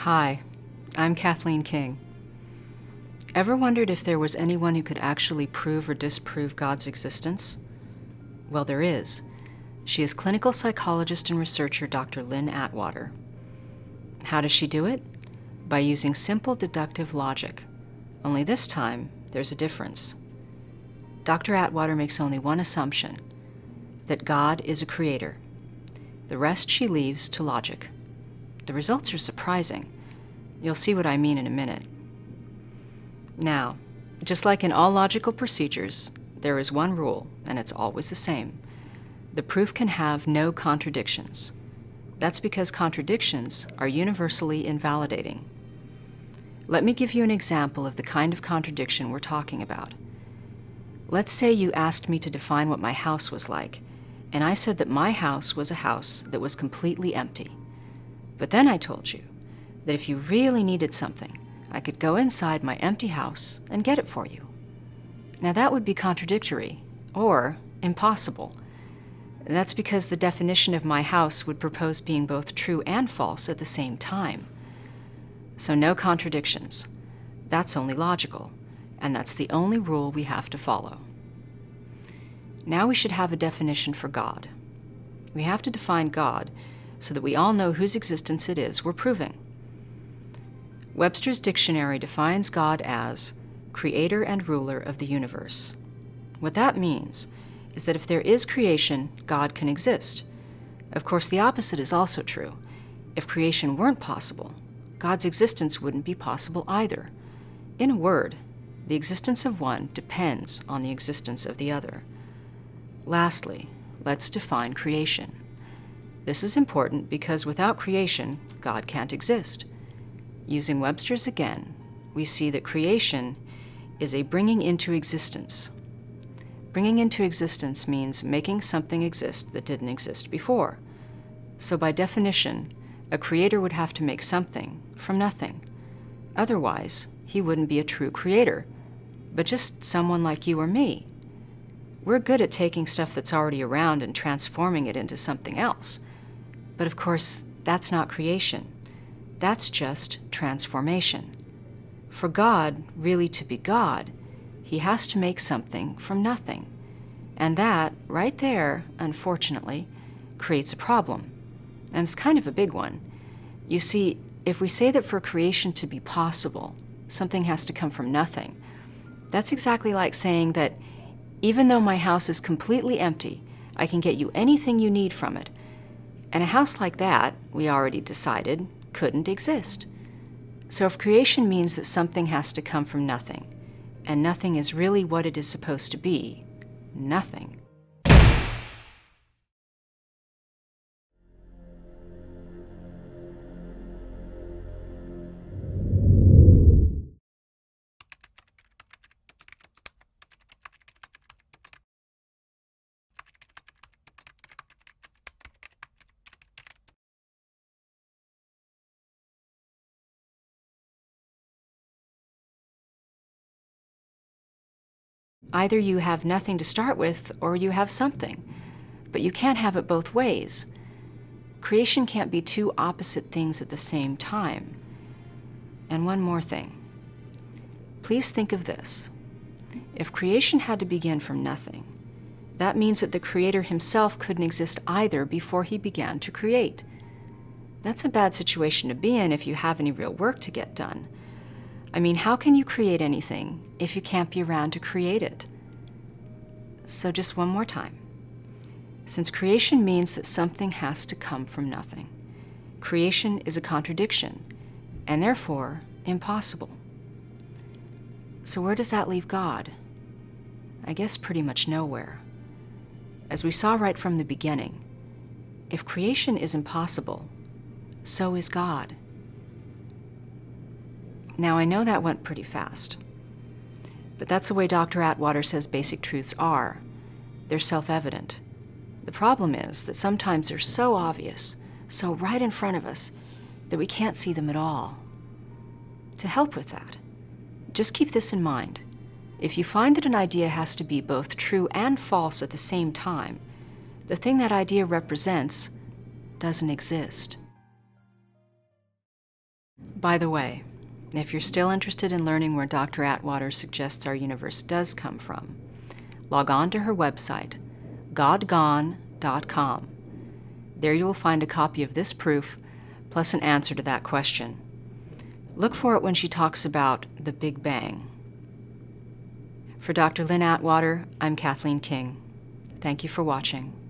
Hi, I'm Kathleen King. Ever wondered if there was anyone who could actually prove or disprove God's existence? Well, there is. She is clinical psychologist and researcher Dr. Lynn Atwater. How does she do it? By using simple deductive logic. Only this time, there's a difference. Dr. Atwater makes only one assumption, that God is a creator. The rest she leaves to logic. The results are surprising. You'll see what I mean in a minute. Now, just like in all logical procedures, there is one rule, and it's always the same. The proof can have no contradictions. That's because contradictions are universally invalidating. Let me give you an example of the kind of contradiction we're talking about. Let's say you asked me to define what my house was like, and I said that my house was a house that was completely empty. But then I told you that if you really needed something, I could go inside my empty house and get it for you. Now that would be contradictory, or impossible. That's because the definition of my house would propose being both true and false at the same time. So no contradictions. That's only logical, and that's the only rule we have to follow. Now we should have a definition for God. We have to define God so that we all know whose existence it is we're proving. Webster's dictionary defines God as creator and ruler of the universe. What that means is that if there is creation, God can exist. Of course, the opposite is also true. If creation weren't possible, God's existence wouldn't be possible either. In a word, the existence of one depends on the existence of the other. Lastly, let's define creation. This is important because without creation, God can't exist. Using Webster's again, we see that creation is a bringing into existence. Bringing into existence means making something exist that didn't exist before. So by definition, a creator would have to make something from nothing. Otherwise, he wouldn't be a true creator, but just someone like you or me. We're good at taking stuff that's already around and transforming it into something else. But of course, that's not creation. That's just transformation. For God really to be God, he has to make something from nothing. And that, right there, unfortunately, creates a problem. And it's kind of a big one. You see, if we say that for creation to be possible, something has to come from nothing, that's exactly like saying that even though my house is completely empty, I can get you anything you need from it. And a house like that, we already decided, couldn't exist. So if creation means that something has to come from nothing, and nothing is really what it is supposed to be, nothing. Either you have nothing to start with, or you have something. But you can't have it both ways. Creation can't be two opposite things at the same time. And one more thing. Please think of this. If creation had to begin from nothing, that means that the Creator himself couldn't exist either before he began to create. That's a bad situation to be in if you have any real work to get done. I mean, how can you create anything if you can't be around to create it? So just one more time. Since creation means that something has to come from nothing, creation is a contradiction, and therefore impossible. So where does that leave God? I guess pretty much nowhere. As we saw right from the beginning, if creation is impossible, so is God. Now, I know that went pretty fast, but that's the way Dr. Atwater says basic truths are. They're self-evident. The problem is that sometimes they're so obvious, so right in front of us, that we can't see them at all. To help with that, just keep this in mind. If you find that an idea has to be both true and false at the same time, the thing that idea represents doesn't exist. By the way, if you're still interested in learning where Dr. Atwater suggests our universe does come from, log on to her website, godgone.com. There you will find a copy of this proof, plus an answer to that question. Look for it when she talks about the Big Bang. For Dr. Lynn Atwater, I'm Kathleen King. Thank you for watching.